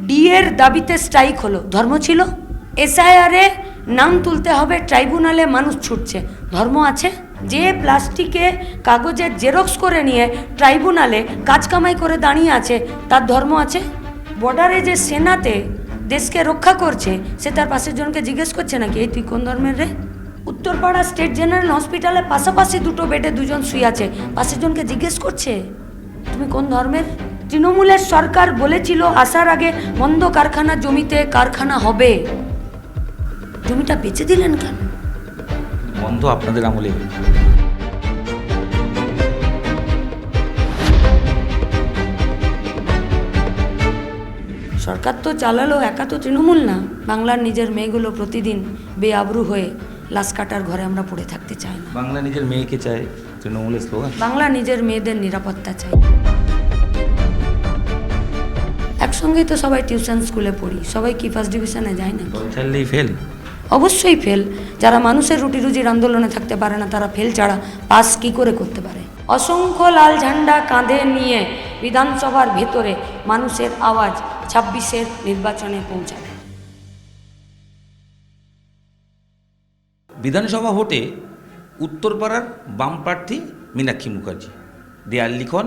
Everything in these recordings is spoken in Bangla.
ডিএর দাবিতে স্ট্রাইক হলো, ধর্ম ছিল? এসআইআরে নাম তুলতে হবে, ট্রাইব্যুনালে মানুষ ছুটছে, ধর্ম আছে? যে প্লাস্টিকে কাগজের জেরক্স করে নিয়ে ট্রাইব্যুনালে কাজ কামাই করে দাঁড়িয়ে আছে, তার ধর্ম আছে? বর্ডারে যে সেনাতে দেশকে রক্ষা করছে, সে তার পাশের জনকে জিজ্ঞেস করছে নাকি এই তুই কোন ধর্মের রে? উত্তরপাড়া স্টেট জেনারেল হসপিটালে পাশাপাশি দুটো বেডে দুজন শুয়ে আছে, পাশের জনকে জিজ্ঞেস করছে তুমি কোন ধর্মের? তৃণমূলের সরকার বলেছিল আসার আগে মন্দ কারখানা জমিতে কারখানা হবে, জমিটা বেচে দিলেন কেন? বন্ধ আপনাদের আমলে। সরকার তো চালালো, একা তো তৃণমূল না। বাংলার নিজের মেয়েগুলো প্রতিদিন বেআবরু হয়ে লাশ কাটার ঘরে আমরা পড়ে থাকতে চাই না। বাংলা নিজের মেয়েকে চায়, তৃণমূলের স্লোগান। বাংলা নিজের মেয়েদের নিরাপত্তা চাই। একসঙ্গেই তো সবাই টিউশন স্কুলে পড়ি, সবাই কি ফার্স্ট ডিভিশনে যায় না? ছাড়লেই ফেল। অবশ্যই ফেল। যারা মানুষের রুটি রুজির আন্দোলনে থাকতে পারে না, তারা ফেল ছাড়া পাস কি করে করতে পারে? অসংখ্য লাল ঝান্ডা কাঁধে নিয়ে বিধানসভার ভেতরে মানুষের আওয়াজ 26-এর নির্বাচনে পৌঁছাবে। বিধানসভা ভোটে উত্তরপাড়ার বাম প্রার্থী মীনাক্ষী মুখার্জি, দেয়াল লিখন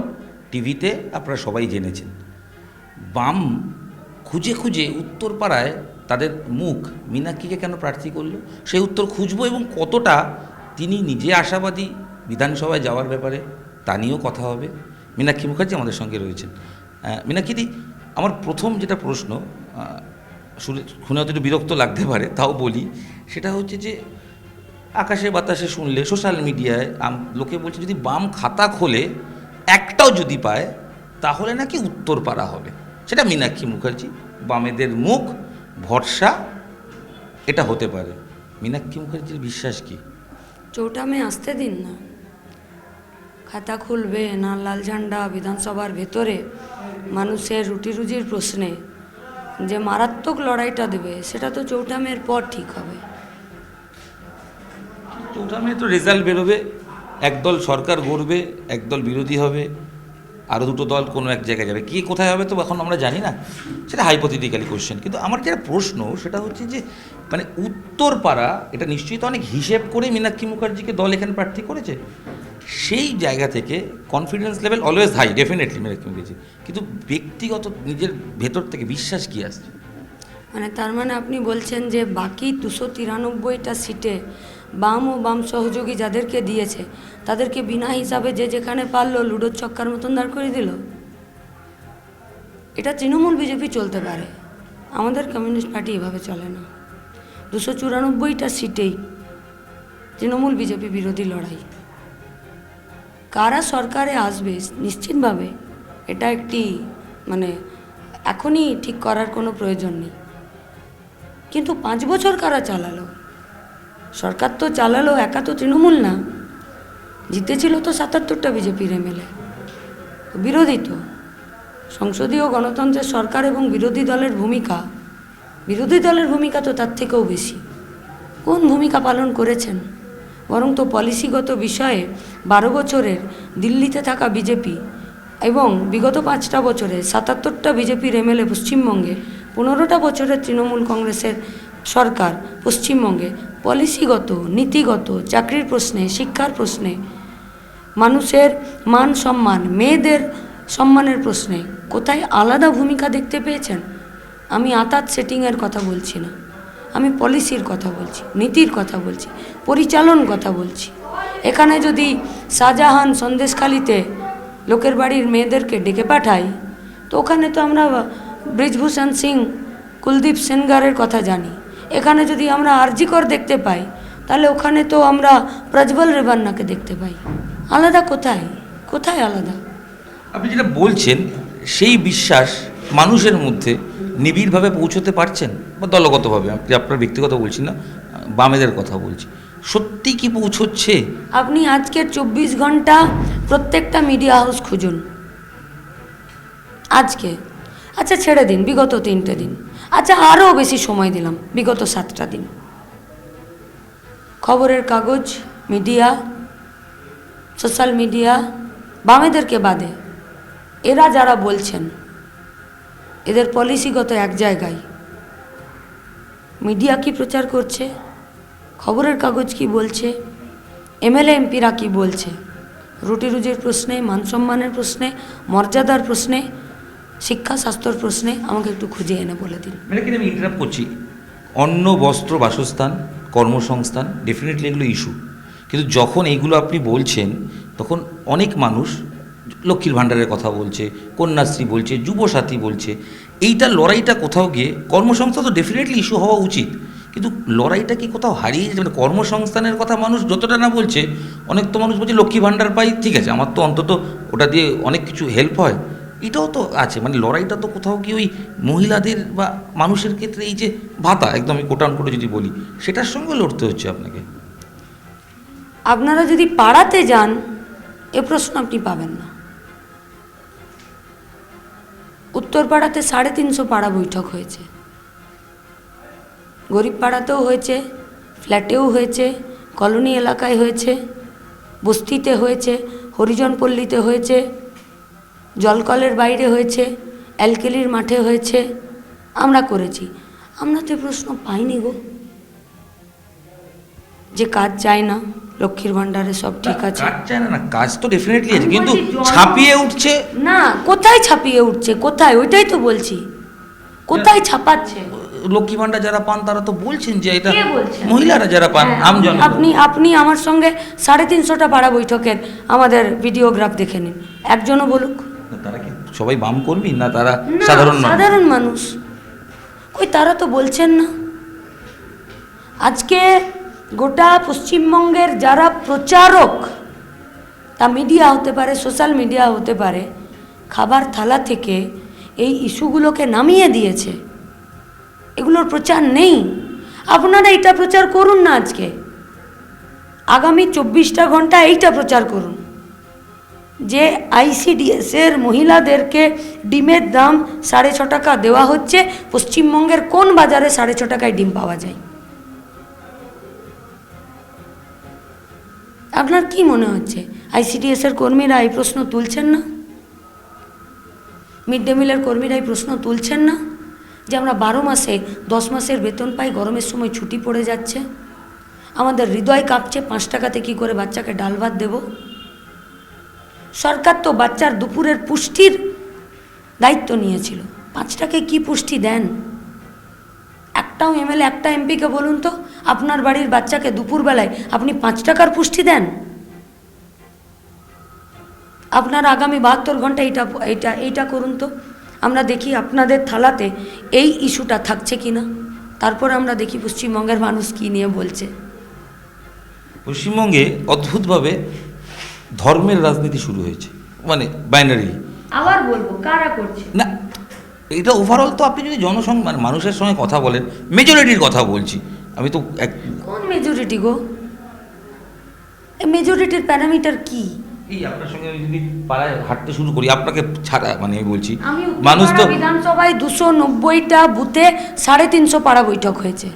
টিভিতে আপনারা সবাই জেনেছেন। বাম খুঁজে খুঁজে উত্তরপাড়ায় তাদের মুখ মীনাক্ষীকে কেন প্রার্থী করলো, সেই উত্তর খুঁজবো, এবং কতটা তিনি নিজে আশাবাদী বিধানসভায় যাওয়ার ব্যাপারে তা নিয়েও কথা হবে। মীনাক্ষী মুখার্জি আমাদের সঙ্গে রয়েছেন। মীনাক্ষীদি, আমার প্রথম যেটা প্রশ্ন, শুনে হয়তো একটু বিরক্ত লাগতে পারে, তাও বলি, সেটা হচ্ছে যে আকাশে বাতাসে শুনলে, সোশ্যাল মিডিয়ায় লোকে বলছে যদি বাম খাতা খোলে একটাও যদি পায় তাহলে নাকি উত্তরপাড়া হবে। সেটা মীনাক্ষী মুখার্জি, বামেদের মুখ ভরসা, এটা হতে পারে। মীনাক্ষী মুখার্জির বিশ্বাস কি? চৌটামে আসতে দিন না, খাতা খুলবে না লাল ঝান্ডা বিধানসভার ভেতরে মানুষের রুটি রুজির প্রশ্নে যে মারাত্মক লড়াইটা দেবে, সেটা তো চৌটামের পর ঠিক হবে। চৌঠামে তো রেজাল্ট বেরোবে, একদল সরকার গড়বে, একদল বিরোধী হবে, আরও দুটো দল কোনো এক জায়গায় যাবে। কে কোথায় হবে তো এখন আমরা জানি না, সেটা হাইপোথেটিক্যালি কোশ্চেন। কিন্তু আমার যেটা প্রশ্ন সেটা হচ্ছে যে মানে উত্তরপাড়া, এটা নিশ্চয়ই তো অনেক হিসেব করে মীনাক্ষী মুখার্জিকে দল এখানে প্রার্থী করেছে। সেই জায়গা থেকে confidence level always high, definitely Meenakshi Mukherjee, কিন্তু ব্যক্তিগত নিজের ভেতর থেকে বিশ্বাস কি আসছে? মানে তার মানে আপনি বলছেন যে বাকি 293টা সিটে বাম ও বাম সহযোগী যাদেরকে দিয়েছে তাদেরকে বিনা হিসাবে যে যেখানে পারলো লুডোর ছক্কার মতন দাঁড় করে দিল? এটা তৃণমূল বিজেপি চলতে পারে, আমাদের কমিউনিস্ট পার্টি এভাবে চলে না। 294টা সিটেই তৃণমূল বিজেপি বিরোধী লড়াই। কারা সরকারে আসবে নিশ্চিতভাবে এটা একটি মানে এখনই ঠিক করার কোনো প্রয়োজন নেই, কিন্তু 5 বছর কারা চালালো? সরকার তো চালালো, একা তো তৃণমূল না, জিতেছিল তো 77টা বিজেপির এমএলএ, বিরোধী তো। সংসদীয় গণতন্ত্রের সরকার এবং বিরোধী দলের ভূমিকা তো তার থেকেও বেশি। কোন ভূমিকা পালন করেছেন? বরং তো পলিসিগত বিষয়ে 12 বছরের দিল্লিতে থাকা বিজেপি এবং বিগত 5টা বছরে 77টা বিজেপির এমএলএ পশ্চিমবঙ্গে, 15টা বছরের তৃণমূল কংগ্রেসের সরকার পশ্চিমবঙ্গে পলিসিগত, নীতিগত, চাকরির প্রশ্নে, শিক্ষার প্রশ্নে, মানুষের মান সম্মান, মেয়েদের সম্মানের প্রশ্নে কোথায় আলাদা ভূমিকা দেখতে পেয়েছেন? আমি আতাত সেটিংয়ের কথা বলছি না, আমি পলিসির কথা বলছি, নীতির কথা বলছি, পরিচালন কথা বলছি। এখানে যদি শাহজাহান সন্দেশখালিতে লোকের বাড়ির মেয়েদেরকে ডেকে পাঠাই, তো ওখানে তো আমরা ব্রিজভূষণ সিং, কুলদীপ সেনগারের কথা জানি। এখানে যদি আমরা আরজিকর দেখতে পাই, তাহলে ওখানে তো আমরা প্রজ্বল রেবান্নাকে দেখতে পাই। আলাদা কোথায়? কোথায় আলাদা? আপনি যেটা বলছেন সেই বিশ্বাস মানুষের মধ্যে নিবিড়ভাবে পৌঁছতে পারছেন, বা দলগতভাবে, আপনি আপনার ব্যক্তিগত বলছি না, বামেদের কথা বলছি, সত্যি কি পৌঁছচ্ছে? আপনি আজকের 24 ঘন্টা প্রত্যেকটা মিডিয়া হাউস খুঁজুন আজকে। আচ্ছা ছেড়ে দিন বিগত 3টে দিন, আচ্ছা আরও বেশি সময় দিলাম, বিগত 7টা দিন। খবরের কাগজ, মিডিয়া, সোশ্যাল মিডিয়া, বামেদেরকে বাদে এরা যারা বলছেন এদের পলিসিগত এক জায়গায়। মিডিয়া কি প্রচার করছে, খবরের কাগজ কি বলছে, এমএলএ এমপিরা কি বলছে, রুটি রুজির প্রশ্নে, মান সম্মানের প্রশ্নে, মর্যাদার প্রশ্নে, শিক্ষা স্বাস্থ্যর প্রশ্নে আমাকে একটু খুঁজে এনে বলে দিন। মানে কিন্তু আমি ইন্টারাপ্ট করছি, অন্ন, বস্ত্র, বাসস্থান, কর্মসংস্থান, ডেফিনেটলি এগুলো ইস্যু, কিন্তু যখন এইগুলো আপনি বলছেন তখন অনেক মানুষ লক্ষ্মীর ভাণ্ডারের কথা বলছে, কন্যাশ্রী বলছে, যুবসাথী বলছে, এইটা লড়াইটা কোথাও গিয়ে, কর্মসংস্থান তো ডেফিনেটলি ইস্যু হওয়া উচিত, কিন্তু লড়াইটা কি কোথাও হারিয়ে যাচ্ছে? মানে কর্মসংস্থানের কথা মানুষ যতটা না বলছে, অনেক তো মানুষ বলছে লক্ষ্মী ভাণ্ডার পাই, ঠিক আছে, আমার তো অন্তত ওটা দিয়ে অনেক কিছু হেল্প হয়, এটাও তো আছে, মানে লড়াইটা তো কোথাও কি ওই মহিলাদের বা মানুষের ক্ষেত্রে এই যে ভাতা, একদম আমি কোটান করে যদি বলি, সেটার সঙ্গে লড়তে হচ্ছে আপনাকে। আপনারা যদি পাড়াতে যান এ প্রশ্ন আপনি পাবেন না। উত্তরপাড়াতে 350 পাড়া বৈঠক হয়েছে, গরিব পাড়াতেও হয়েছে, ফ্ল্যাটেও হয়েছে, কলোনি এলাকায় হয়েছে, বস্তিতে হয়েছে, হরিজন পল্লীতে হয়েছে, জলকলের বাইরে হয়েছে, অ্যালকেলির মাঠে হয়েছে, আমরা করেছি। আমরা তো প্রশ্ন পাইনি গো, যে কাজ চায় না, লক্ষ্মীর ভাণ্ডারে সব ঠিক আছে। কাজ চায় না, কাজ তো ডেফিনেটলি আছে, কিন্তু ছাপিয়ে উঠছে না। কোথায় ছাপিয়ে উঠছে, কোথায়? ওইটাই তো বলছি, কোথায় ছাপাচ্ছে? লক্ষ্মী ভাণ্ডার যারা পান তারা তো বলছেন যে এটা কে বলছেন? মহিলারা যারা পান, হ্যাঁ, আমজন। আপনি আমার সঙ্গে 350টা পাড়া বৈঠকের আমাদের ভিডিওগ্রাফ দেখে নিন, একজনও বলুক। তারা কি সবাই বাম কর্মী না তারা না, সাধারণ মানুষ। কই, তারা তো বলছেন না। আজকে গোটা পশ্চিমবঙ্গের যারা প্রচারক, তা মিডিয়া হতে পারে, সোশ্যাল মিডিয়া হতে পারে, খাবার থালা থেকে এই ইস্যুগুলোকে নামিয়ে দিয়েছে, এগুলোর প্রচার নেই। আপনারা এইটা প্রচার করুন না, আজকে আগামী 24টা ঘন্টা এইটা প্রচার করুন যে আইসিডিএসের মহিলাদেরকে ডিমের দাম 6.5 টাকা দেওয়া হচ্ছে। পশ্চিমবঙ্গের কোন বাজারে 6.5 টাকায় ডিম পাওয়া যায়? আপনার কি মনে হচ্ছে আইসিডিএসের কর্মীরা এই প্রশ্ন তুলছেন না? মিড ডে মিলের কর্মীরা এই প্রশ্ন তুলছেন না যে আমরা 12 মাসে 10 মাসের বেতন পাই, গরমের সময় ছুটি পড়ে যাচ্ছে, আমাদের হৃদয় কাঁপছে, 5 টাকাতে কী করে বাচ্চাকে ডাল ভাত দেব? সরকার তো বাচ্চার দুপুরের পুষ্টির দায়িত্ব নিয়েছিল, 5 টাকায় কী পুষ্টি দেন? একটাও এমএলএ, একটা এমপিকে বলুন তো আপনার বাড়ির বাচ্চাকে দুপুরবেলায় আপনি 5 টাকার পুষ্টি দেন? আপনার আগামী 72 ঘন্টা এইটা করুন তো, আমরা দেখি আপনাদের থালাতে এই ইস্যুটা থাকছে কিনা, তারপর আমরা দেখি পশ্চিমবঙ্গের মানুষ কি নিয়ে বলছে। পশ্চিমবঙ্গে অদ্ভুতভাবে ধর্মের রাজনীতি শুরু হয়েছে, মানে বাইনারি। আবার বলবো, কারা করছে না, এটা ওভারঅল তো আপনি যদি মানে মানুষের সঙ্গে কথা বলেন, মেজরিটির কথা বলছি আমি, তো কোন মেজরিটি গো? মেজরিটির প্যারামিটার কি? এই আপনার সঙ্গে আমি যদি পাড়ায় হাঁটতে শুরু করি, আপনাকে ছাড়া, মানে আমি বলছি, আমি মানুষ তো বিধানসভায় 290টা বুথে 350 পাড়া বৈঠক হয়েছে,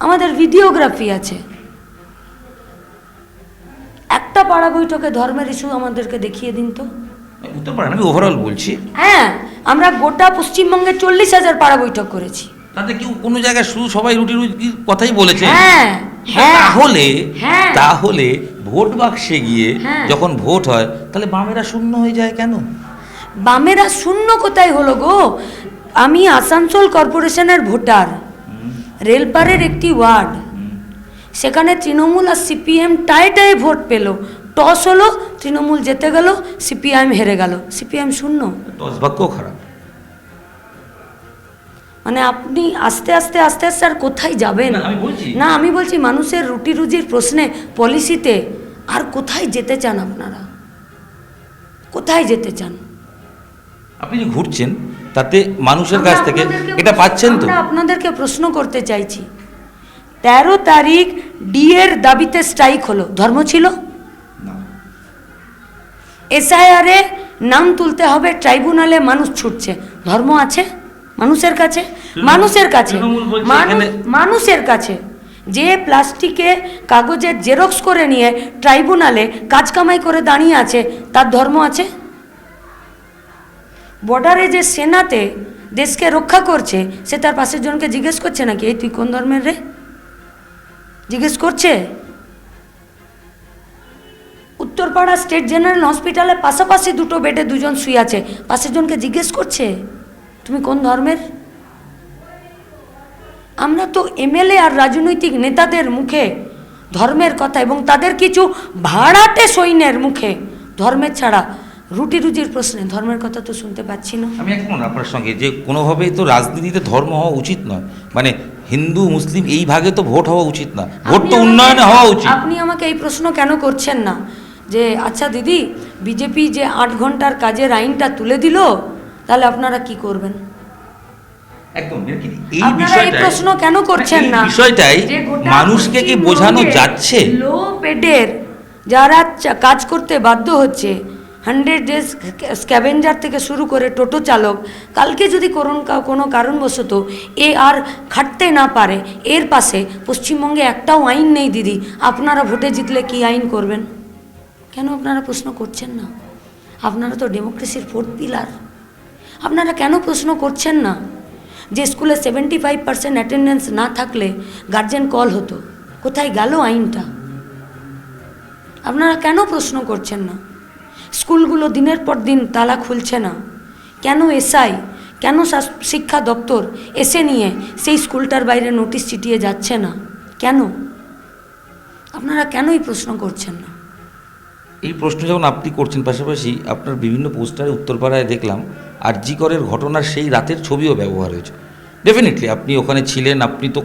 আমাদের ভিডিওগ্রাফি আছে। একটা পাড়া বৈঠকে ধর্মের ইস্যু আমাদেরকে দেখিয়ে দিন তো। উত্তর পাড়া, আমি ওভারঅল বলছি। হ্যাঁ, আমরা গোটা পশ্চিমবঙ্গে 40,000 পাড়া বৈঠক করেছি। তাতে কেউ কোনো জায়গায় শুধু সবাই রুটি রুটির কথাই বলেছে। হ্যাঁ, তাহলে ভোট বাক্সে গিয়ে যখন ভোট হয় তাহলে বামেরা শূন্য হয়ে যায় কেন? বামেরা শূন্য কোথায় হলো গো? আমি আসানসোল কর্পোরেশনের ভোটার, রেলপাড়ের একটি ওয়ার্ড, সেখানে তৃণমূল আর সিপিএম টায়ে ভোট পেল, টস হলো, তৃণমূল জিতে গেল, সিপিআইএম হেরে গেল, সিপিএম শূন্য। টস ভাগ্য খারাপ। মানে আপনি আস্তে আস্তে আর কোথায় যাবেন? না, আমি বলছি মানুষের রুটি রুজির প্রশ্নে, পলিসিতে আর কোথায় যেতে চান আপনারা? কোথায় যেতে চান? আপনি যে ঘুরছেন তাতে মানুষের কাছ থেকে এটা পাচ্ছেন তো? আপনাদেরকে প্রশ্ন করতে চাইছি, 13 তারিখ ডিএর দাবিতে স্ট্রাইক হলো, ধর্ম ছিল? এসআইআরে নাম তুলতে হবে, ট্রাইব্যুনালে মানুষ ছুটছে, ধর্ম আছে মানুষের কাছে? মানুষের কাছে যে প্লাস্টিকে কাগজের জেরক্স করে নিয়ে ট্রাইব্যুনালে কাজ কামাই করে দাঁড়িয়ে আছে, তার ধর্ম আছে? বর্ডারে যে সেনাতে দেশকে রক্ষা করছে সে তার পাশের জনকে জিজ্ঞেস করছে নাকি এই তুই কোন ধর্মের রে, জিজ্ঞেস করছে? উত্তরপাড়া স্টেট জেনারেল হসপিটালে পাশাপাশি দুটো বেডে দুজন শুয়ে আছে, পাশের জনকে জিজ্ঞেস করছে তুমি কোন ধর্মের? আমরা তো এমএলএ আর রাজনৈতিক নেতাদের মুখে ধর্মের কথা এবং তাদের কিছু ভাড়াটে সৈন্যের মুখে ধর্মের ছাড়া রুটি রুজির প্রশ্নে ধর্মের কথা তো শুনতে পাচ্ছি না। আমি একমত আপনার সঙ্গে যে কোনোভাবেই তো রাজনীতিতে ধর্ম হওয়া উচিত নয়, মানে হিন্দু মুসলিম এই ভাগে তো ভোট হওয়া উচিত না, ভোট তো উন্নয়নে হওয়া উচিত। আপনি আমাকে এই প্রশ্ন কেন করছেন না যে আচ্ছা দিদি বিজেপি যে 8 ঘন্টার কাজের আইনটা তুলে দিল তাহলে আপনারা কি করবেন? একদম আপনারা এই প্রশ্ন কেন করছেন না? বিষয়টাই যে গোটা মানুষকে কি বোঝানো যাচ্ছে? লো পেডের যারা কাজ করতে বাধ্য হচ্ছে, 100 ডেজ স্ক্যাভেঞ্জার থেকে শুরু করে টোটো চালক, কালকে যদি কোনো কারণবশত এ আর খাটতে না পারে, এর পাশে পশ্চিমবঙ্গে একটাও আইন নেই দিদি, আপনারা ভোটে জিতলে কি আইন করবেন? কেন আপনারা প্রশ্ন করছেন না? আপনারা তো ডেমোক্রেসির 4th পিলার। আপনারা কেন প্রশ্ন করছেন না যে স্কুলে 75% অ্যাটেন্ডেন্স না থাকলে গার্জেন কল হতো, কোথায় গেল আইনটা? আপনারা কেন প্রশ্ন করছেন না? স্কুলগুলো দিনের পর দিন তালা খুলছে না, কেন এসআই, কেন শিক্ষা দপ্তর এসে নিয়ে সেই স্কুলটার বাইরে নোটিশ চিটিয়ে যাচ্ছে না? কেন? আপনারা কেনই প্রশ্ন করছেন না? এই প্রশ্ন যখন আপনি করছেন, পাশাপাশি আপনার বিভিন্ন পোস্টারে উত্তরপাড়ায় দেখলাম আরজি করের ঘটনার সেই রাতের ছবিও ব্যবহার হয়েছে। ডেফিনেটলি আপনি ওখানে ছিলেন, আপনি তো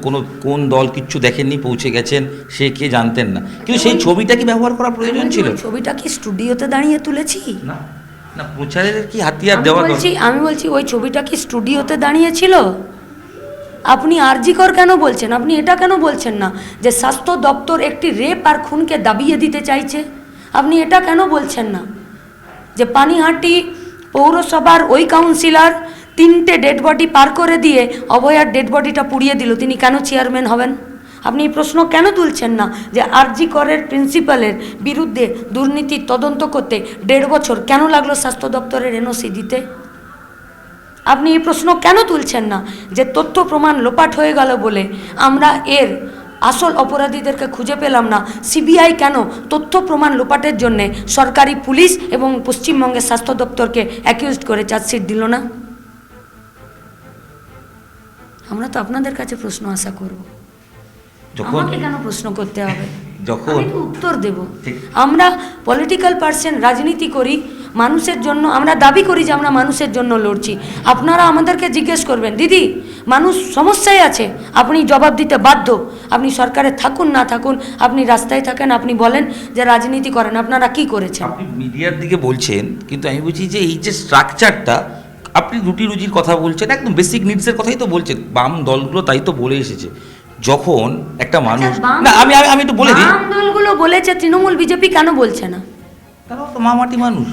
কোন দল কিচ্ছু দেখেননি, পৌঁছে গেছেন, সে কে জানতেন না, কিন্তু সেই ছবিটা কি ব্যবহার করা প্রয়োজন ছিল? ছবিটা কি স্টুডিওতে দাঁড়িয়ে তুলেছি? না না, প্রচারের কি হাতিয়ার দেওয়া? আমি বলছি ওই ছবিটা কি স্টুডিওতে দাঁড়িয়ে ছিল? আপনি আরজি কর কেন বলছেন? আপনি এটা কেন বলছেন না যে স্বাস্থ্য দপ্তর একটি রেপ আর খুনকে দাবিয়ে দিতে চাইছে? আপনি এটা কেন বলছেন না যে পানিহাটি পৌরসভার ওই কাউন্সিলর 3টে ডেড বডি পার করে দিয়ে অভয়ার ডেড বডিটা পুড়িয়ে দিল, তিনি কেন চেয়ারম্যান হবেন? আপনি এই প্রশ্ন কেন তুলছেন না যে আরজি করের প্রিন্সিপালের বিরুদ্ধে দুর্নীতির তদন্ত করতে 1.5 বছর কেন লাগলো স্বাস্থ্য দপ্তরের এনওসি দিতে? আপনি এই প্রশ্ন কেন তুলছেন না যে তথ্য প্রমাণ লোপাট হয়ে গেল বলে আমরা এর আসল অপরাধীদেরকে খুঁজে পেলাম না, সিবিআই কেন তথ্য প্রমাণ লোপাটের জন্যে সরকারি পুলিশ এবং পশ্চিমবঙ্গের স্বাস্থ্য দপ্তরকে অ্যাকিউজড করে চার্জশিট দিল না? আমরা তো আপনাদের কাছে প্রশ্ন আশা করব, আমাকে কেন প্রশ্ন করতে হবে? যখন উত্তর দেব। আমরা পলিটিক্যাল পার্সন, রাজনীতি করি মানুষের জন্য, আমরা দাবি করি যে আমরা মানুষের জন্য লড়ছি। আপনারা আমাদেরকে জিজ্ঞেস করবেন দিদি মানুষ সমস্যায় আছে, আপনি জবাব দিতে বাধ্য। আপনি সরকারে থাকুন না থাকুন, আপনি রাস্তায় থাকেন, আপনি বলেন যে রাজনীতি করেন, আপনারা কি করেছেন? আপনি মিডিয়ার দিকে বলছেন, কিন্তু আমি বলছি যে এই যে স্ট্রাকচারটা, আপনি রুটি রুজির কথা বলছেন, একদম বেসিক নিডসের কথাই তো বলছেন। বাম দলগুলো তাই তো বলে এসেছে, যখন একটা মানুষ না, আমি একটু বলে দিই, বাম দলগুলো বলেছে, তৃণমূল বিজেপি কেন বলছে না? তারাও তো মামাটি মানুষ,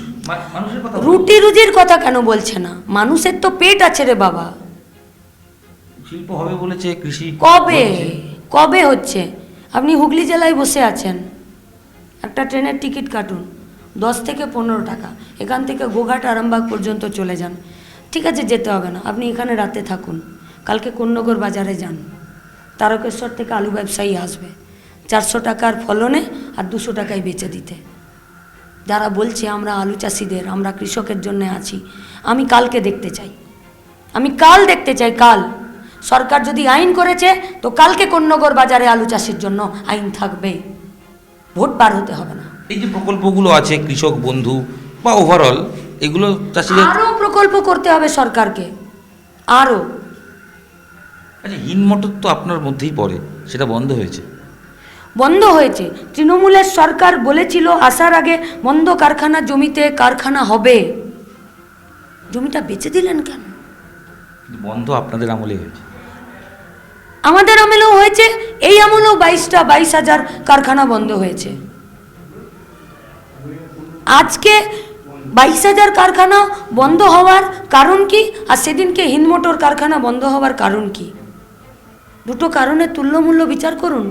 মানুষের কথা রুটি রুজির কথা কেন বলছে না? মানুষের তো পেট আছে রে বাবা। শিল্প হবে বলেছে, কৃষি কবে হচ্ছে? আপনি হুগলি জেলায় বসে আছেন, একটা ট্রেনের টিকিট কাটুন 10 থেকে 15 টাকা, এখান থেকে গোঘাট আরামবাগ পর্যন্ত চলে যান, ঠিক আছে যেতে হবে না, আপনি এখানে রাতে থাকুন, কালকে কোন্নগর বাজারে যান, তারকেশ্বর থেকে আলু ব্যবসায়ী আসবে 400 টাকার ফলনে আর 200 টাকায় বেচে দিতে। যারা বলছে আমরা আলু চাষিদের, আমরা কৃষকের জন্য আছি, আমি কালকে দেখতে চাই, আমি কাল দেখতে চাই। কাল সরকার যদি আইন করেছে তো কালকে কোন্নগর বাজারে আলু চাষের জন্য আইন থাকবে, ভোট পার হতে হবে না। এই যে প্রকল্পগুলো আছে কৃষক বন্ধু বা ওভারঅল, এগুলো চাষিদের আরও প্রকল্প করতে হবে সরকারকে, আরও। আচ্ছা, হিনমটর তো আপনার মধ্যেই পড়ে, সেটা বন্ধ হয়েছে? বন্ধ হয়েছে। তৃণমূলের সরকার বলেছিল আসার আগে বন্ধ কারখানা জমিতে কারখানা হবে, জমিটা বেচে দিলেন কেন? বন্ধ আপনাদের আমলে হয়েছে, আমাদের আমলেও হয়েছে, এই আমলেও 22,000 কারখানা বন্ধ হয়েছে। আজকে 22,000 কারখানা বন্ধ হওয়ার কারণ কি, আর সেদিনকে হিনমোটর কারখানা বন্ধ হওয়ার কারণ কি? দুটো কারণের তুল্যমূল্য বিচার করুন।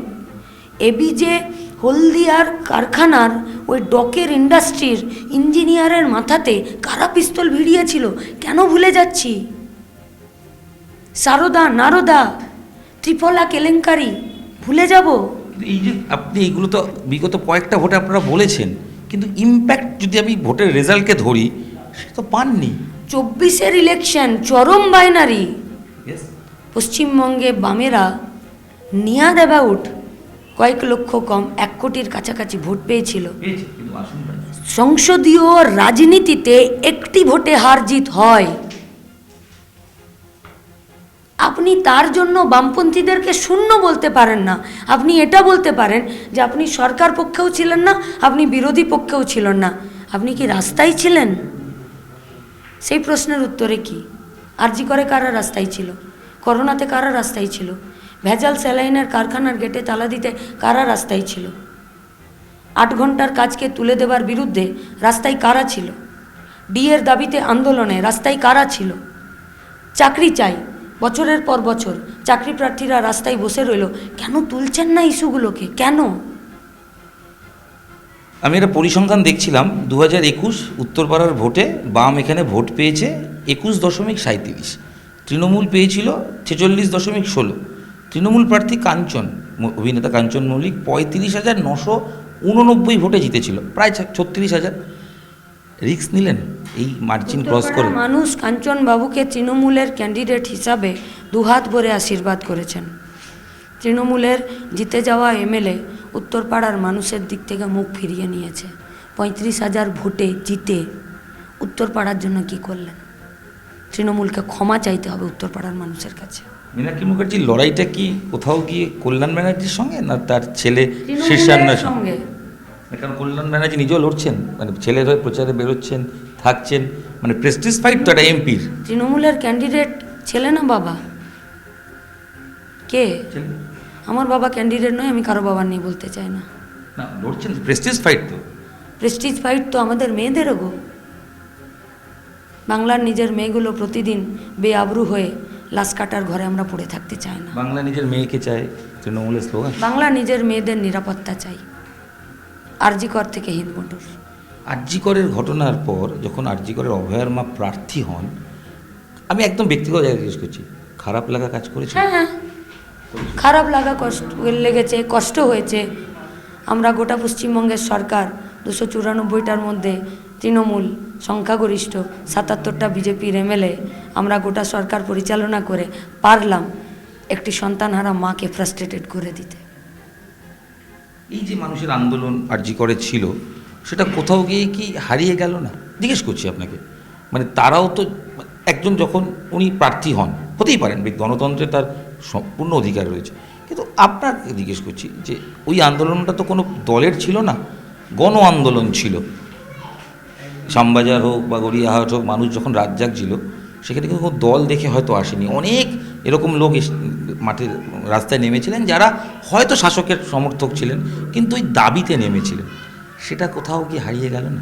এবিজে হলদিয়ার কারখানার ওই ডকের ইন্ডাস্ট্রির ইঞ্জিনিয়ারের মাথাতে কারা পিস্তল ভিড়িয়েছিল কেন ভুলে যাচ্ছি? সারদা, নারদা, ত্রিফলা কেলেঙ্কারি ভুলে যাব? এই যে আপনি এইগুলো তো বিগত কয়েকটা ভোটে আপনারা বলেছেন, কিন্তু ইম্প্যাক্ট যদি আমি ভোটের রেজাল্টকে ধরি সে তো পাননি। 24-এর ইলেকশন চরম বাইনারি। পশ্চিমবঙ্গে বামেরা নিয়ার অ্যাবাউট কয়েক লক্ষ কম 1 কোটির কাছাকাছি ভোট পেয়েছিল। সংসদীয় রাজনীতিতে একটি ভোটে হার জিত হয়। আপনি তার জন্য বামপন্থীদেরকে শূন্য বলতে পারেন না। আপনি এটা বলতে পারেন যে আপনি সরকার পক্ষেও ছিলেন না, আপনি বিরোধী পক্ষেও ছিলেন না, আপনি কি রাস্তায় ছিলেন? সেই প্রশ্নের উত্তরে কি? আরজি করে কারা রাস্তায় ছিল? করোনাতে কারা রাস্তায় ছিল? ভেজাল স্যালাইনের কারখানার গেটে তালা দিতে কারা রাস্তায় ছিল? 8 ঘন্টার কাজকে তুলে দেবার বিরুদ্ধে রাস্তায় কারা ছিল? ডিএর দাবিতে আন্দোলনে রাস্তায় কারা ছিল? চাকরি চাই, বছরের পর বছর চাকরি প্রার্থীরা রাস্তায় বসে রইল, কেন তুলছেন না ইস্যুগুলোকে? কেন? আমি একটা পরিসংখ্যান দেখছিলাম, 2021 উত্তরপাড়ার ভোটে বাম এখানে ভোট পেয়েছে 21.37, তৃণমূল পেয়েছিল 46.16। তৃণমূল প্রার্থী কাঞ্চন, অভিনেতা কাঞ্চন মল্লিক 35,989 ভোটে জিতেছিল, প্রায় 36,000। রিস্ক নিলেন এই মার্জিন ক্রস করে। মানুষ কাঞ্চন বাবুকে তৃণমূলের ক্যান্ডিডেট হিসাবে দুহাত ভরে আশীর্বাদ করেছেন। তৃণমূলের জিতে যাওয়া এমএলএ উত্তরপাড়ার মানুষের দিক থেকে মুখ ফিরিয়ে নিয়েছে। 35,000 ভোটে জিতে উত্তরপাড়ার জন্য কি করলেন? তৃণমূলকে ক্ষমা চাইতে হবে উত্তরপাড়ার মানুষের কাছে। মীনাক্ষী মুখার্জির লড়াইটা কি কোথাও গিয়ে কল্যাণ ব্যানার্জির সঙ্গে, না তার ছেলে শীর্ষান্নার সঙ্গে? কারণ কল্যাণ ব্যানার্জি নিজেও লড়ছেন, মানে ছেলের হয়ে প্রচারে বেরোচ্ছেন, থাকছেন, মানে প্রেস্টিজ ফাইট তো একটা এমপির। তৃণমূলের ক্যান্ডিডেট ছেলে না বাবা? কে? আমার বাবা ক্যান্ডিডেট নয়, আমি কারো বাবার নিয়ে বলতে চাই না। না, লড়ছেন, প্রেস্টিজ ফাইট তো। প্রেস্টিজ ফাইট তো আমাদের মেয়েদেরও গো। বাংলার নিজের মেয়েগুলো প্রতিদিন বেআবরু হয়ে লাশ কাটার ঘরে আমরা পড়ে থাকতে চাই না। বাংলা নিজের মেয়েকে চায় তৃণমূলের স্লোগান। বাংলা নিজের মেয়েদের নিরাপত্তা চাই। আরজি কর থেকে হিন্দমোটর। আরজি করের ঘটনার পর যখন আরজি করের অভয়ার মা প্রার্থী হন, আমি একদম ব্যক্তিগত জায়গায় জিজ্ঞেস করছি, খারাপ লাগা কাজ করেছে? হ্যাঁ, খারাপ লাগা, কষ্ট লেগেছে, কষ্ট হয়েছে। আমরা গোটা পশ্চিমবঙ্গের সরকার 294টার মধ্যে তৃণমূল সংখ্যাগরিষ্ঠ, 77টা বিজেপির এমএলএ, আমরা গোটা সরকার পরিচালনা করে পারলাম একটি সন্তানহারা মাকে ফ্রাস্ট্রেটেড করে দিতে। এই যে মানুষের আন্দোলন আরজি করে ছিল, সেটা কোথাও গিয়ে কি হারিয়ে গেল না? জিজ্ঞেস করছি আপনাকে। মানে তারাও তো একজন, যখন উনি প্রার্থী হন, হতেই পারেন, গণতন্ত্রে তার সম্পূর্ণ অধিকার রয়েছে, কিন্তু আপনাকে জিজ্ঞেস করছি যে ওই আন্দোলনটা তো কোনো দলের ছিল না, গণ আন্দোলন ছিল। শ্যামবাজার হোক বা গড়িয়াহাট হোক, মানুষ যখন রাত জাগছিল, সেখানে কিন্তু কোনো দল দেখে হয়তো আসেনি। অনেক এরকম লোক মাঠের রাস্তায় নেমেছিলেন যারা হয়তো শাসকের সমর্থক ছিলেন, কিন্তু ওই দাবিতে নেমেছিলেন। সেটা কোথাও কি হারিয়ে গেল না?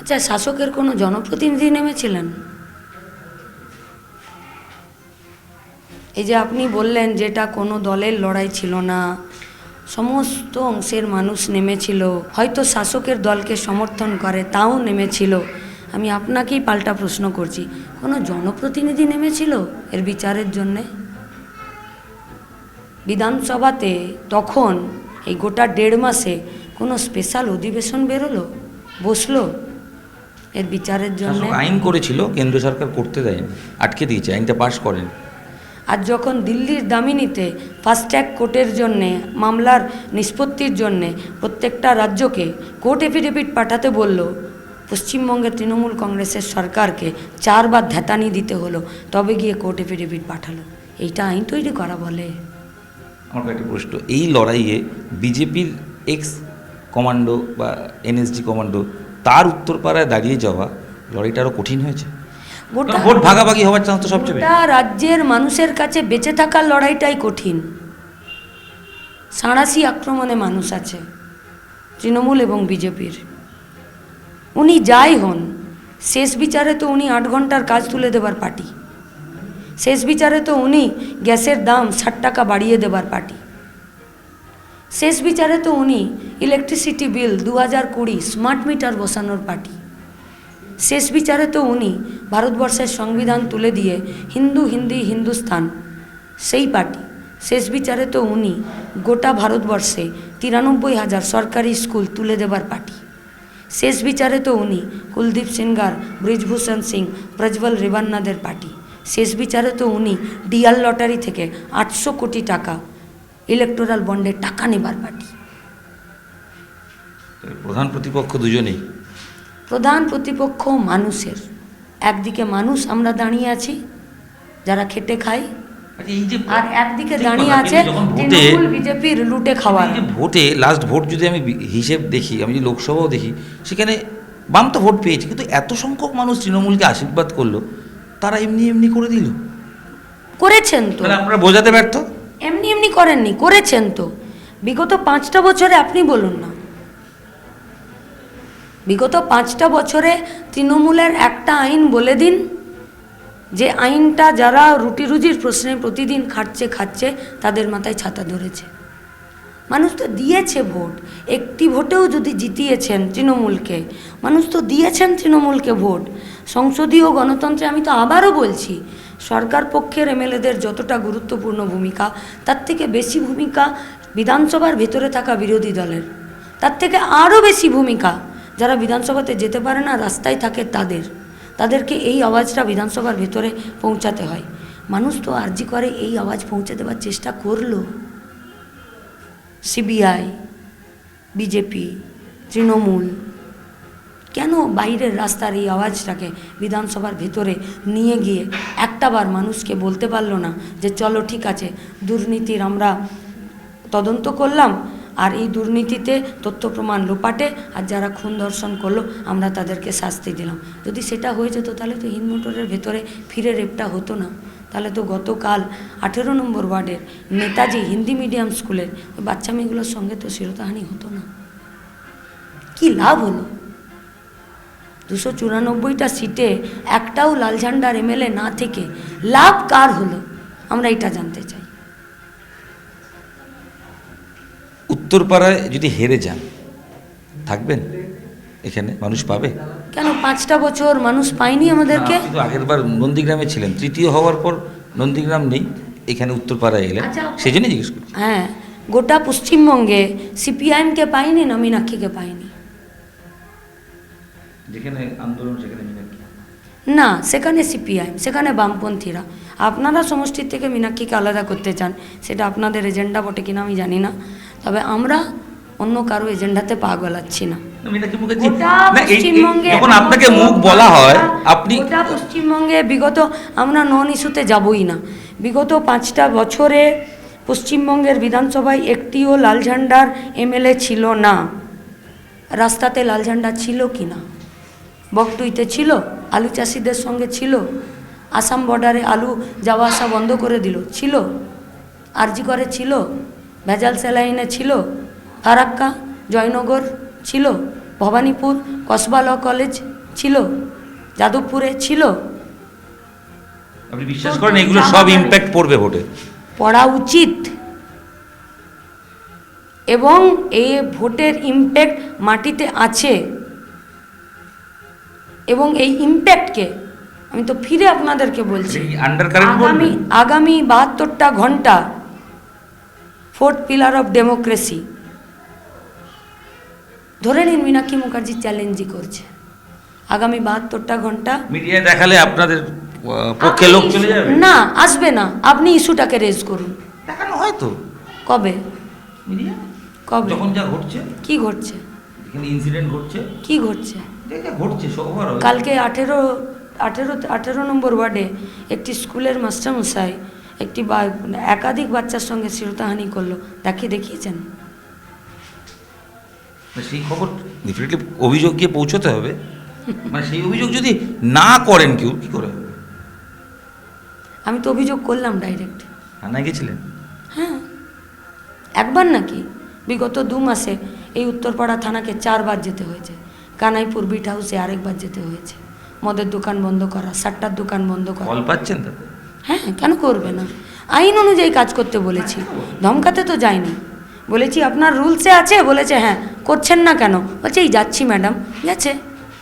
আচ্ছা, শাসকের কোনো জনপ্রতিনিধি নেমেছিলেন? এই যে আপনি বললেন যেটা কোনো দলের লড়াই ছিল না, সমস্ত অংশের মানুষ নেমেছিল, হয়তো শাসকের দলকে সমর্থন করে তাও নেমেছিল। আমি আপনাকেই পাল্টা প্রশ্ন করছি, কোনো জনপ্রতিনিধি নেমেছিল এর বিচারের জন্যে? বিধানসভাতে তখন এই গোটা 1.5 মাসে কোনো স্পেশাল অধিবেশন বেরোলো, বসলো এর বিচারের জন্য? আইন করেছিল, কেন্দ্র সরকার করতে দেয়নি, আটকে দিয়েছে, আইনটা পাশ করেন। আর যখন দিল্লির দামিনীতে ফাস্ট্যাগ কোর্টের জন্যে, মামলার নিষ্পত্তির জন্যে প্রত্যেকটা রাজ্যকে কোর্ট এফিডেভিট পাঠাতে বলল, পশ্চিমবঙ্গের তৃণমূল কংগ্রেসের সরকারকে 4 বার ধ্যাতানি দিতে হলো, তবে গিয়ে কোর্ট এফিডেভিট পাঠালো। এইটা আইন তৈরি করা বলে? আমার একটা প্রশ্ন, এই লড়াইয়ে বিজেপির এক্স কমান্ডো বা এনএসজি কমান্ডো তার উত্তরপাড়ায় দাঁড়িয়ে যাওয়া, লড়াইটা আরও কঠিন হয়েছে। ভোট ভাগাভাগি হওয়ার চান্স তো সবচেয়ে বেশি। রাজ্যের মানুষের কাছে বেঁচে থাকার লড়াইটাই কঠিন। সাঁড়াশি আক্রমণে মানুষ আছে তৃণমূল এবং বিজেপির। উনি যাই হন, শেষ বিচারে তো উনি 8 ঘন্টার কাজ তুলে দেবার পার্টি। শেষ বিচারে তো উনি গ্যাসের দাম 60 টাকা বাড়িয়ে দেবার পার্টি। শেষ বিচারে তো উনি ইলেকট্রিসিটি বিল 2020 স্মার্ট মিটার বসানোর পার্টি। শেষ বিচারে তো উনি ভারতবর্ষের সংবিধান তুলে দিয়ে হিন্দু হিন্দি হিন্দুস্তান সেই পার্টি। শেষ বিচারে তো উনি গোটা ভারতবর্ষে 93,000 সরকারি স্কুল তুলে দেবার পার্টি। শেষ বিচারে তো উনি কুলদীপ সেনগার, ব্রিজভূষণ সিং, প্রজ্বল রেবান্নাদের পার্টি। শেষ বিচারে তো উনি ডিআর লটারি থেকে 800 কোটি টাকা ইলেকটোরাল বন্ডে টাকা নেবার পার্টি। প্রধান প্রতিপক্ষ দুজনেই। প্রধান প্রতিপক্ষ মানুষের, একদিকে মানুষ আমরা দাঁড়িয়ে আছি যারা খেটে খাই, এই যে আর একদিকে ঠিক দাঁড়িয়ে কথা, আছে কিন্তু যখন ভোটে তৃণমূল বিজেপির লুটে খাওয়ার। এই যে ভোটে লাস্ট ভোট যদি আমি হিসেব দেখি, আমি যদি লোকসভাও দেখি, সেখানে বাম তো ভোট পেয়েছে, কিন্তু এত সংখ্যক মানুষ তৃণমূলকে আশীর্বাদ করলো, তারা এমনি এমনি করে দিল। করেছেন তো, তাহলে আমরা বোঝাতে ব্যর্থ। এমনি এমনি করেননি, করেছেন তো। বিগত 5টা বছরে আপনি বলুন না, বিগত 5টা বছরে তৃণমূলের একটা আইন বলে দিন যে আইনটা যারা রুটি রুজির প্রশ্নে প্রতিদিন খাচ্ছে তাদের মাথায় ছাতা ধরেছে। মানুষ তো দিয়েছে ভোট, একটি ভোটেও যদি জিতিয়েছেন তৃণমূলকে, মানুষ তো দিয়েছেন তৃণমূলকে ভোট। সংসদীয় গণতন্ত্রে আমি তো আবারও বলছি, সরকার পক্ষের এমএলএদের যতটা গুরুত্বপূর্ণ ভূমিকা, তার থেকে বেশি ভূমিকা বিধানসভার ভেতরে থাকা বিরোধী দলের, তার থেকে আরও বেশি ভূমিকা যারা বিধানসভাতে যেতে পারে না, রাস্তায় থাকে তাদেরকে এই আওয়াজটা বিধানসভার ভেতরে পৌঁছাতে হয়। মানুষ তো আর্জি করে এই আওয়াজ পৌঁছে দেওয়ার চেষ্টা করলো। সিবিআই, বিজেপি, তৃণমূল কেন বাইরের রাস্তার এই আওয়াজটাকে বিধানসভার ভেতরে নিয়ে গিয়ে একটাবার মানুষকে বলতে পারলো না যে চলো ঠিক আছে, দুর্নীতির আমরা তদন্ত করলাম, আর এই দুর্নীতিতে তথ্য প্রমাণ লোপাটে, আর যারা খুন ধর্ষণ করলো আমরা তাদেরকে শাস্তি দিলাম। যদি সেটা হয়ে যেত তাহলে তো হিন্দমোটরের ভেতরে ফিরে রেপটা হতো না। তাহলে তো গতকাল 18 নম্বর ওয়ার্ডের নেতাজি হিন্দি মিডিয়াম স্কুলের ওই বাচ্চা মেয়েগুলোর সঙ্গে তো শিরোতাহানি হতো না। কি লাভ হলো? 294টা সিটে একটাও লাল ঝান্ডার এমএলএ না থেকে লাভ কার হলো, আমরা এটা জানতে চাই। উত্তরপাড়ায় যদি হেরে যান, থাকবেন এখানে? মানুষ পাবে কেন? 5টা বছর মানুষ পায়নি আমাদেরকে? কিন্তু আগের বার নন্দীগ্রামে ছিলেন, তৃতীয় হওয়ার পর নন্দীগ্রাম নেই, এখানে উত্তরপাড়ায় এলেন, সেই জন্যই জিজ্ঞেস করছি। হ্যাঁ, গোটা পশ্চিমবঙ্গে সিপিআইএমকে পাইনি না মীনাক্ষীকে পাইনি। যেখানে আন্দোলন সেখানে মীনাক্ষী না, সেখানে সিপিআইএম, সেখানে বামপন্থীরা। আপনারা সমষ্টির থেকে মীনাক্ষীকে আলাদা করতে চান, সেটা আপনাদের এজেন্ডা বটে কিনা আমি জানি না, তবে আমরা অন্য কারো এজেন্ডাতে পা গলাচ্ছি না। মীনাক্ষী মুখার্জি গোটা পশ্চিমবঙ্গে যখন আপনাকে মুখ বলা হয়, আপনি গোটা পশ্চিমবঙ্গে বিগত, আমরা নন ইস্যুতে যাবই না, বিগত 5টা বছরে পশ্চিমবঙ্গের বিধানসভায় একটিও লাল ঝান্ডার এমএলএ ছিল না। রাস্তাতে লাল ঝান্ডা ছিল কি না? বকটুইতে ছিল, আলু চাষিদের সঙ্গে ছিল, আসাম বর্ডারে আলু যাওয়া আসা বন্ধ করে দিল, ছিল, আরজি করে ছিল, ভেজাল স্যালাইনে ছিল, ফারাক্কা, জয়নগর ছিল, ভবানীপুর কসবা ল কলেজ ছিল, যাদবপুরে ছিল। আপনি বিশ্বাস করেন এগুলো সব ইম্প্যাক্ট পড়বে ভোটে? পড়া উচিত, এবং এই ভোটের ইম্প্যাক্ট মাটিতে আছে, এবং এই ইম্প্যাক্টকে আমি তো ফিরে আপনাদেরকে বলছি, আগামী 72টা ঘন্টা 4th পিলার অফ ডেমোক্রেসি ধরে নিন মীনাক্ষী মুখার্জি চ্যালেঞ্জই করছে। আগামী 72টা ঘন্টা মিডিয়ায় দেখালে আপনাদের পক্ষে লোক চলে যাবে না, আসবে না। আপনি ইস্যুটাকে রেজ করুন। দেখানো হয় তো কবে? মিডিয়া কবে? যখন যা ঘটছে। কি ঘটছে? এখানে ইনসিডেন্ট ঘটছে। কি ঘটছে? এটা ঘটছে সবার। কালকে 18 নম্বর ওয়ার্ডে একটি স্কুলের মাস্টারমশাই একটি একাধিক বাচ্চার সঙ্গে শ্লীলতাহানি করলো, দেখিয়েছেন? সেই খবর ডেফিনেটলি অভিযোগ গিয়ে পৌঁছতে হবে। মানে সেই অভিযোগ যদি না করেন কেউ, কি করে? আমি তো অভিযোগ করলাম ডাইরেক্ট। থানায় গেছিলেন? হ্যাঁ, একবার নাকি, বিগত 2 মাসে এই উত্তরপাড়া থানাকে 4 বার যেতে হয়েছে। কানাইপুর বিট হাউসে আরেকবার যেতে হয়েছে। মদের দোকান বন্ধ করা, সাট্টার দোকান বন্ধ করা। কল পাচ্ছেন তাতে? হ্যাঁ, কেন করবে না? আইন অনুযায়ী কাজ করতে বলেছি, ধমকাতে তো যায়নি। বলেছি আপনার রুলসে আছে, বলেছে হ্যাঁ। করছেন না কেন? বলছে এই যাচ্ছি ম্যাডাম, গেছে।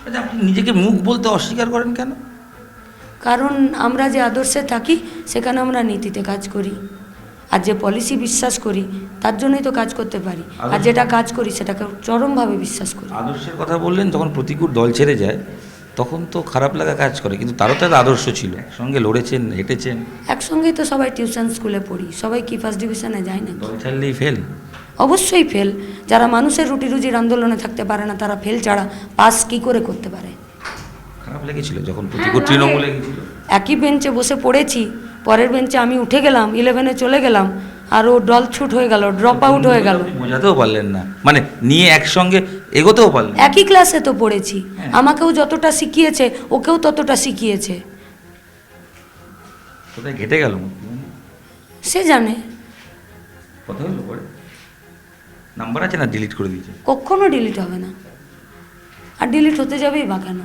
আচ্ছা, আপনি নিজেকে মুখ বলতে অস্বীকার করেন কেন? কারণ আমরা যে আদর্শে থাকি সেখানে আমরা নীতিতে কাজ করি, আর যে পলিসি বিশ্বাস করি তার জন্যই তো কাজ করতে পারি, আর যেটা কাজ করি সেটাকে চরমভাবে বিশ্বাস করি। আদর্শের কথা বললেন, যখন প্রতিকূল দল ছেড়ে যায় তখন তো খারাপ লাগা কাজ করে, কিন্তু তারও তো একটা আদর্শ ছিল, একসঙ্গে লড়েছেন, হেঁটেছেন। একসঙ্গেই তো সবাই টিউশন স্কুলে পড়ি, সবাই কি ফার্স্ট ডিভিশনে যায় না? দল ছাড়লেই ফেল। অবশ্যই ফেল। যারা মানুষের রুটি রুজির আন্দোলনে থাকতে পারে না তারা ফেল ছাড়া পাস কি করে করতে পারে? খারাপ লেগেছিল যখন প্রতিকূল তৃণমূলে গেছিল। একই বেঞ্চে বসে পড়েছি, পরের বেঞ্চে আমি উঠে গেলাম, 11-এ চলে গেলাম, আর ও ডল ছুট হয়ে গেল, ড্রপ আউট হয়ে গেল। বোঝাতেও পারলেন না, মানে নিয়ে একসঙ্গে এগোতেও পারলেন। একই ক্লাসে তো পড়েছি, আমাকেও যতটা শিখিয়েছে ওকেও ততটা শিখিয়েছে। কোথায় ঘেটে গেল সে জানে। কথা হলো পরে? নাম্বার আছে না ডিলিট করে দিয়েছে? কখনো ডিলিট হবে না, আর ডিলিট হতে যাবেই বা কেন?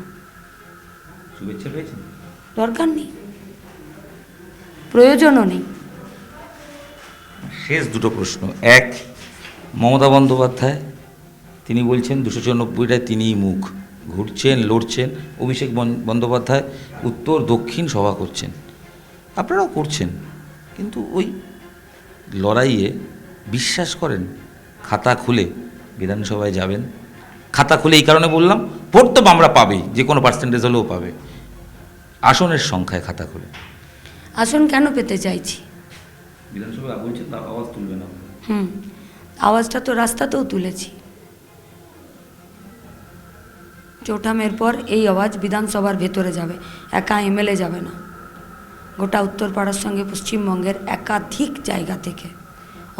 শুভেচ্ছা পেয়েছেন? দরকার নেই, প্রয়োজনও নেই। শেষ দুটো প্রশ্ন। এক, মমতা বন্দ্যোপাধ্যায় তিনি বলছেন 294টায় তিনিই মুখ, ঘুরছেন, লড়ছেন। অভিষেক বন্দ্যোপাধ্যায় উত্তর দক্ষিণ সভা করছেন, আপনারাও করছেন, কিন্তু ওই লড়াইয়ে বিশ্বাস করেন খাতা খুলে বিধানসভায় যাবেন? খাতা খুলে এই কারণে বললাম, ভোট তো আমরা পাবেই, যে কোনো পার্সেন্টেজ হলেও পাবে, আসনের সংখ্যায় খাতা খুলে। আসন কেন পেতে চাইছি? বিধানসভায় বলছেন আওয়াজ তুলবে না। আওয়াজটা তো রাস্তাতেও তুলেছি। চৌঠামের পর এই আওয়াজ বিধানসভার ভেতরে যাবে, একা এমএলএ যাবে না। গোটা উত্তরপাড়ার সঙ্গে পশ্চিমবঙ্গের একাধিক জায়গা থেকে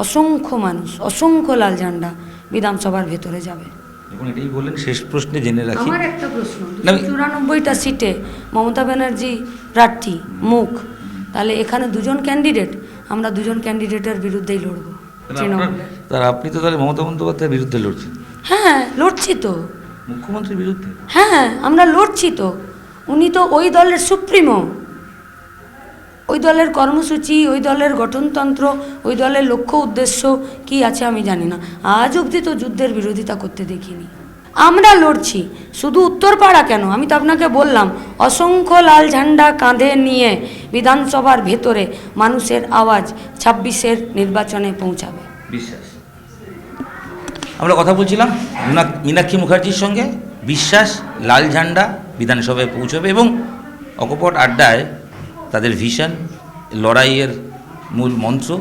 অসংখ্য মানুষ, অসংখ্য লাল ঝান্ডা বিধানসভার ভেতরে যাবে। যখন এটাই বললেন, শেষ প্রশ্নে জেনে রাখি। আমার একটা প্রশ্ন, 294টা সিটে মমতা ব্যানার্জি প্রার্থী মুখ, তাহলে এখানে দুজন ক্যান্ডিডেট, আমরা দুজন ক্যান্ডিডেটের বিরুদ্ধেই লড়বো। তার আপনি তো তাহলে মমতা বন্দ্যোপাধ্যায়ের বিরুদ্ধে লড়ছেন? হ্যাঁ লড়ছি তো। মুখ্যমন্ত্রীর বিরুদ্ধে? হ্যাঁ আমরা লড়ছি তো। উনি তো ওই দলের সুপ্রিমো, ওই দলের কর্মসূচি, ওই দলের গঠনতন্ত্র, ওই দলের লক্ষ্য উদ্দেশ্য কি আছে আমি জানি না। আজ অবধি তো যুদ্ধের বিরোধিতা করতে দেখিনি। আমরা লড়ছি, শুধু উত্তরপাড়া কেন, আমি তো আপনাকে বললাম অসংখ্য লাল ঝান্ডা কাঁধে নিয়ে বিধানসভার ভেতরে মানুষের আওয়াজ 26-এর নির্বাচনে পৌঁছাবে। বিশ্বাস। আমরা কথা বলছিলাম মীনাক্ষী মুখার্জির সঙ্গে। বিশ্বাস, লাল ঝান্ডা বিধানসভায় পৌঁছবে এবং অকপট আড্ডায় তাদের ভিশন, লড়াইয়ের মূল মন্ত্র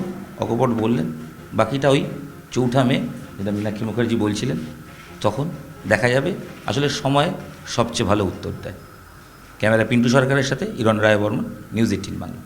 অকপট বললেন। বাকিটা ওই 4 মে যেটা মীনাক্ষী মুখার্জি বলছিলেন, তখন দেখা যাবে। আসলে সময় সবচেয়ে ভালো উত্তর দেয়। ক্যামেরা পিন্টু সরকারের সাথে ইরণ রায় বর্মন, নিউজ 18 বাংলা।